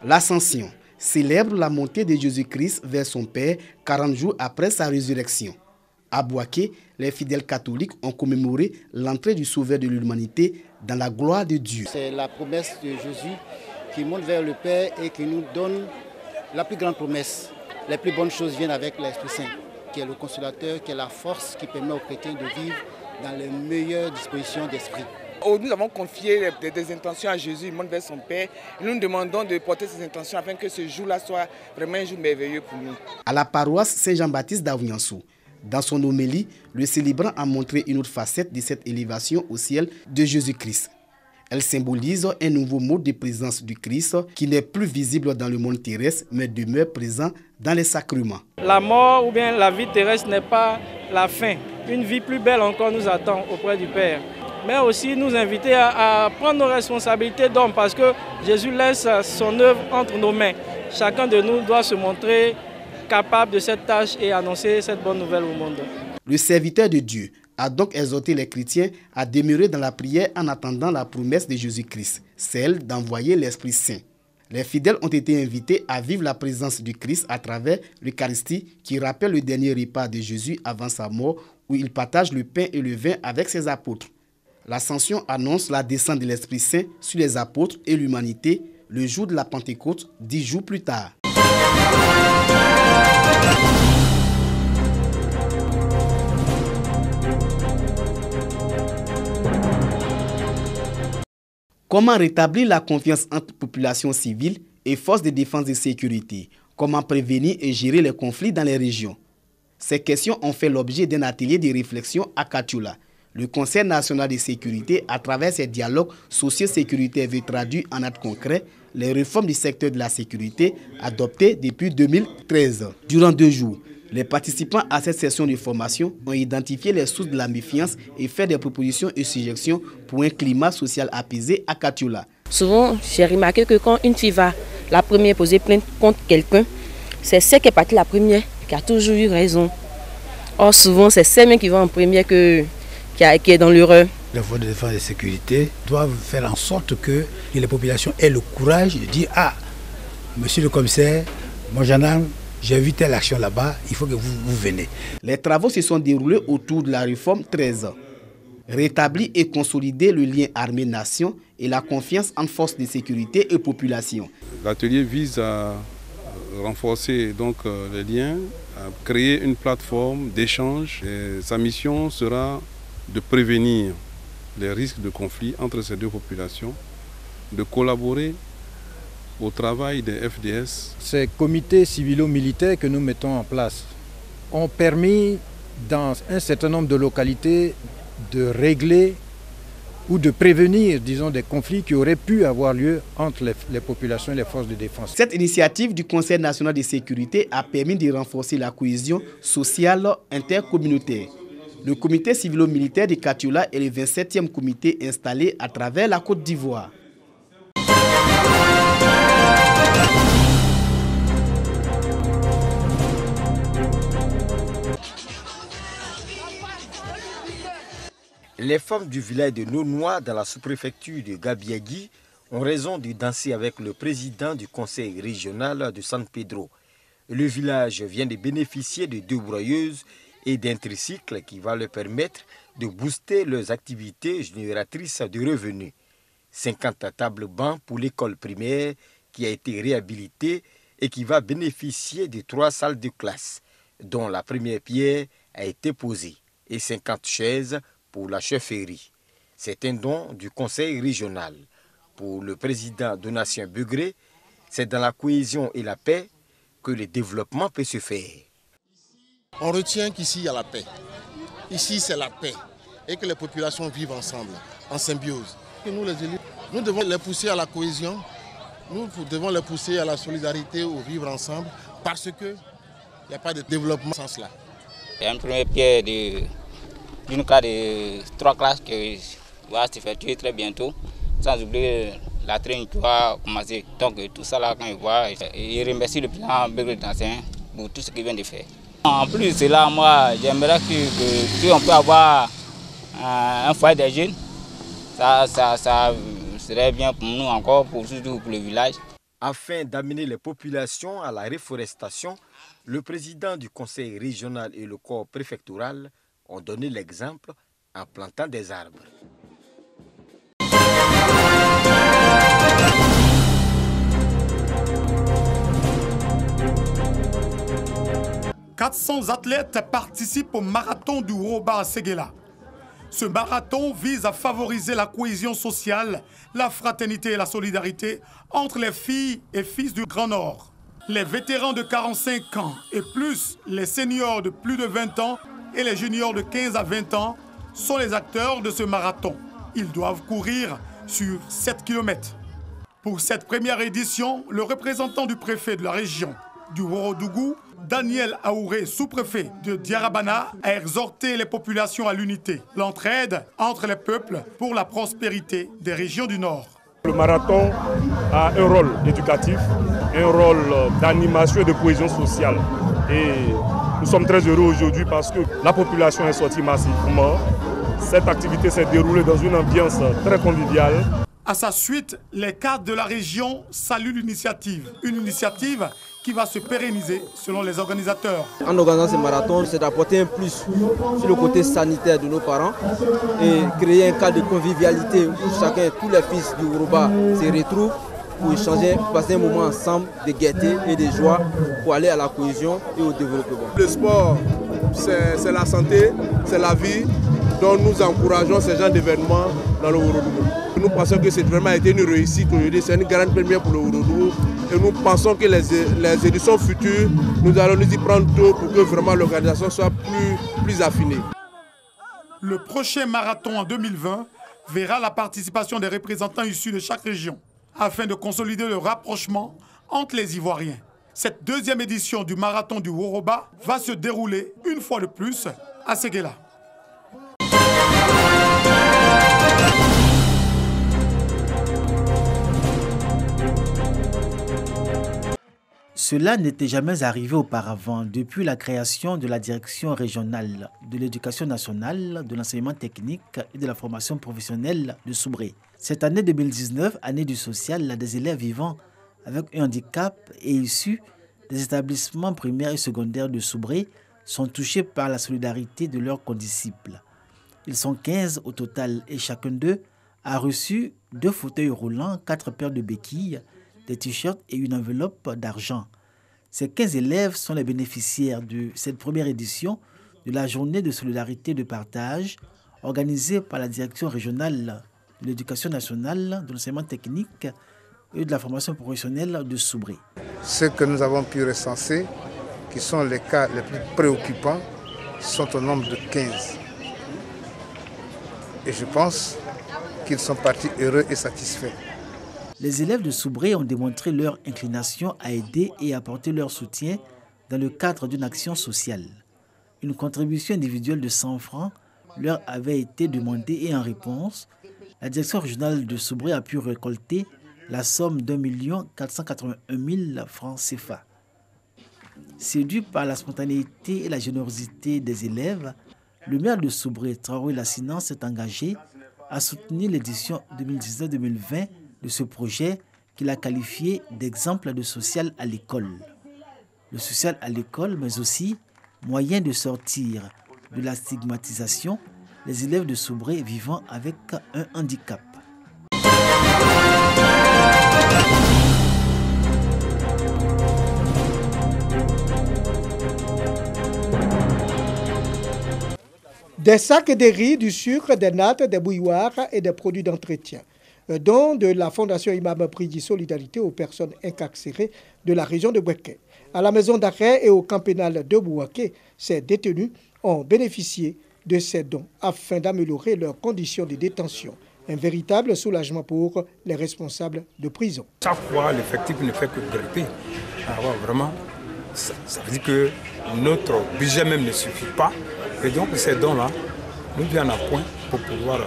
L'Ascension célèbre la montée de Jésus-Christ vers son Père 40 jours après sa résurrection. À Bouaké, les fidèles catholiques ont commémoré l'entrée du Sauveur de l'humanité dans la gloire de Dieu. C'est la promesse de Jésus qui monte vers le Père et qui nous donne la plus grande promesse. Les plus bonnes choses viennent avec l'Esprit Saint, qui est le consolateur, qui est la force qui permet aux chrétiens de vivre dans les meilleures dispositions d'esprit. Nous avons confié des intentions à Jésus, il monte vers son Père. Nous nous demandons de porter ces intentions afin que ce jour-là soit vraiment un jour merveilleux pour nous. À la paroisse Saint-Jean-Baptiste d'Aouniansou, dans son homélie, le célébrant a montré une autre facette de cette élévation au ciel de Jésus-Christ. Elle symbolise un nouveau mode de présence du Christ qui n'est plus visible dans le monde terrestre, mais demeure présent dans les sacrements. La mort ou bien la vie terrestre n'est pas la fin. Une vie plus belle encore nous attend auprès du Père. Mais aussi nous inviter à prendre nos responsabilités d'homme parce que Jésus laisse son œuvre entre nos mains. Chacun de nous doit se montrer capable de cette tâche et annoncer cette bonne nouvelle au monde. Le serviteur de Dieu a donc exhorté les chrétiens à demeurer dans la prière en attendant la promesse de Jésus-Christ, celle d'envoyer l'Esprit Saint. Les fidèles ont été invités à vivre la présence du Christ à travers l'Eucharistie qui rappelle le dernier repas de Jésus avant sa mort où il partage le pain et le vin avec ses apôtres. L'Ascension annonce la descente de l'Esprit Saint sur les apôtres et l'humanité le jour de la Pentecôte, 10 jours plus tard. Comment rétablir la confiance entre population civile et forces de défense et de sécurité? Comment prévenir et gérer les conflits dans les régions? Ces questions ont fait l'objet d'un atelier de réflexion à Katoula. Le Conseil national de sécurité, à travers ses dialogues socio-sécuritaires, veut traduire en actes concrets les réformes du secteur de la sécurité adoptées depuis 2013. Durant 2 jours, les participants à cette session de formation ont identifié les sources de la méfiance et fait des propositions et suggestions pour un climat social apaisé à Katoula. Souvent, j'ai remarqué que quand une fille va la première poser plainte contre quelqu'un, c'est celle qui est partie la première qui a toujours eu raison. Or, souvent, c'est celle-même qui va en première qui est dans l'erreur. Les forces de défense et de sécurité doivent faire en sorte que les populations aient le courage de dire « Ah, monsieur le commissaire, mon gendarme, j'ai vu telle action là-bas, il faut que vous venez. » Les travaux se sont déroulés autour de la réforme 13. Rétablir et consolider le lien armée-nation et la confiance entre forces de sécurité et population. L'atelier vise à renforcer donc les liens, à créer une plateforme d'échange. Sa mission sera de prévenir les risques de conflit entre ces deux populations, de collaborer au travail des FDS. Ces comités civilo-militaires que nous mettons en place ont permis dans un certain nombre de localités de régler ou de prévenir, disons, des conflits qui auraient pu avoir lieu entre les populations et les forces de défense. Cette initiative du Conseil national de sécurité a permis de renforcer la cohésion sociale intercommunautaire. Le comité civilo-militaire de Katoula est le 27e comité installé à travers la Côte d'Ivoire. Les femmes du village de Nonois dans la sous-préfecture de Gabiagui ont raison de danser avec le président du conseil régional de San Pedro. Le village vient de bénéficier de 2 broyeuses et d'un tricycle qui va leur permettre de booster leurs activités génératrices de revenus. 50 tables bancs pour l'école primaire qui a été réhabilitée et qui va bénéficier de 3 salles de classe, dont la première pierre a été posée, et 50 chaises pour la chefferie. C'est un don du conseil régional. Pour le président Donatien Begré, c'est dans la cohésion et la paix que le développement peut se faire. On retient qu'ici il y a la paix. Ici c'est la paix et que les populations vivent ensemble, en symbiose. Et nous les élus, nous devons les pousser à la cohésion, nous devons les pousser à la solidarité, au vivre ensemble, parce qu'il n'y a pas de développement sans cela. Il y a une première pierre d'une classe de 3 classes qui va s'effectuer très bientôt, sans oublier la traîne qui va commencer. Donc tout ça là, quand il voit, il remercie le président Begré d'Ancien pour tout ce qu'il vient de faire. En plus de cela, moi j'aimerais que on peut avoir un foyer des jeunes, ça serait bien pour nous encore, surtout pour le village. Afin d'amener les populations à la reforestation, le président du conseil régional et le corps préfectoral ont donné l'exemple en plantant des arbres. 400 athlètes participent au marathon du Woroba à Séguéla. Ce marathon vise à favoriser la cohésion sociale, la fraternité et la solidarité entre les filles et fils du Grand Nord. Les vétérans de 45 ans et plus, les seniors de plus de 20 ans et les juniors de 15 à 20 ans sont les acteurs de ce marathon. Ils doivent courir sur 7 km. Pour cette première édition, le représentant du préfet de la région du Worodougou, Daniel Aouré, sous-préfet de Diarabana, a exhorté les populations à l'unité, l'entraide entre les peuples pour la prospérité des régions du Nord. Le marathon a un rôle éducatif, un rôle d'animation et de cohésion sociale. Et nous sommes très heureux aujourd'hui parce que la population est sortie massivement. Cette activité s'est déroulée dans une ambiance très conviviale. À sa suite, les cadres de la région saluent l'initiative. Une initiative qui va se pérenniser selon les organisateurs. En organisant ce marathon, c'est d'apporter un plus sur le côté sanitaire de nos parents et créer un cadre de convivialité où chacun, tous les fils du Woroba se retrouvent pour échanger, passer un moment ensemble de gaieté et de joie pour aller à la cohésion et au développement. Le sport, c'est la santé, c'est la vie, donc nous encourageons ce genre d'événements dans le Worodougou. Nous pensons que c'est vraiment été une réussite aujourd'hui, c'est une grande première pour le Worodougou et nous pensons que les éditions futures, nous allons nous y prendre tôt pour que vraiment l'organisation soit plus affinée. Le prochain marathon en 2020 verra la participation des représentants issus de chaque région afin de consolider le rapprochement entre les Ivoiriens. Cette deuxième édition du marathon du Woroba va se dérouler une fois de plus à Séguéla. Cela n'était jamais arrivé auparavant depuis la création de la Direction régionale de l'éducation nationale, de l'enseignement technique et de la formation professionnelle de Soubré. Cette année 2019, année du social, des élèves vivant avec un handicap et issus des établissements primaires et secondaires de Soubré sont touchés par la solidarité de leurs condisciples. Ils sont 15 au total et chacun d'eux a reçu 2 fauteuils roulants, 4 paires de béquilles, des t-shirts et une enveloppe d'argent. Ces 15 élèves sont les bénéficiaires de cette première édition de la journée de solidarité de partage organisée par la Direction régionale de l'éducation nationale, de l'enseignement technique et de la formation professionnelle de Soubré. Ce que nous avons pu recenser, qui sont les cas les plus préoccupants, sont au nombre de 15. Et je pense qu'ils sont partis heureux et satisfaits. Les élèves de Soubré ont démontré leur inclination à aider et apporter leur soutien dans le cadre d'une action sociale. Une contribution individuelle de 100 francs leur avait été demandée et en réponse, la direction régionale de Soubré a pu récolter la somme d'1 481 000 francs CFA. Séduit par la spontanéité et la générosité des élèves, le maire de Soubré, Traoré Lassinan, s'est engagé à soutenir l'édition 2019-2020 de ce projet qu'il a qualifié d'exemple de social à l'école. Le social à l'école, mais aussi moyen de sortir de la stigmatisation des élèves de Soubré vivant avec un handicap. Des sacs de riz, du sucre, des nattes, des bouilloires et des produits d'entretien. Don de la Fondation Imam Pridi Solidarité aux personnes incarcérées de la région de Bouaké. À la maison d'arrêt et au camp pénal de Bouaké, ces détenus ont bénéficié de ces dons afin d'améliorer leurs conditions de détention. Un véritable soulagement pour les responsables de prison. Chaque fois, l'effectif ne fait que grimper. Alors vraiment, ça veut dire que notre budget même ne suffit pas. Et donc ces dons-là nous viennent à point pour pouvoir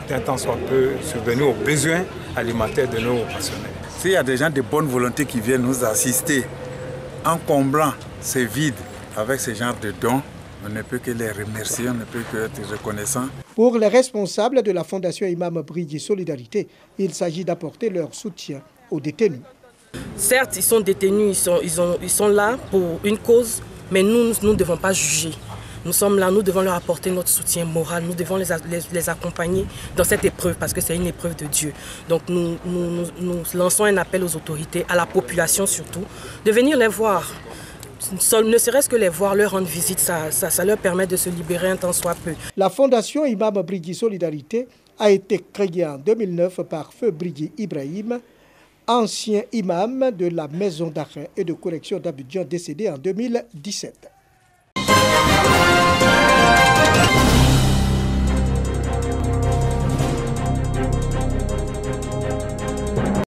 d'un temps soit peu subvenir aux besoins alimentaires de nos pensionnaires. S'il y a des gens de bonne volonté qui viennent nous assister en comblant ces vides avec ce genre de dons, on ne peut que les remercier, on ne peut que être reconnaissant. Pour les responsables de la Fondation Imam Pridi Solidarité, il s'agit d'apporter leur soutien aux détenus. Certes, ils sont détenus, ils sont là pour une cause, mais nous ne devons pas juger. Nous sommes là, nous devons leur apporter notre soutien moral, nous devons les accompagner dans cette épreuve parce que c'est une épreuve de Dieu. Donc nous lançons un appel aux autorités, à la population surtout, de venir les voir. Ne serait-ce que les voir, leur rendre visite, ça leur permet de se libérer un temps soit peu. La fondation Imam Brigui Solidarité a été créée en 2009 par Feu Brigui Ibrahim, ancien imam de la maison d'arrêt et de correction d'Abidjan décédé en 2017.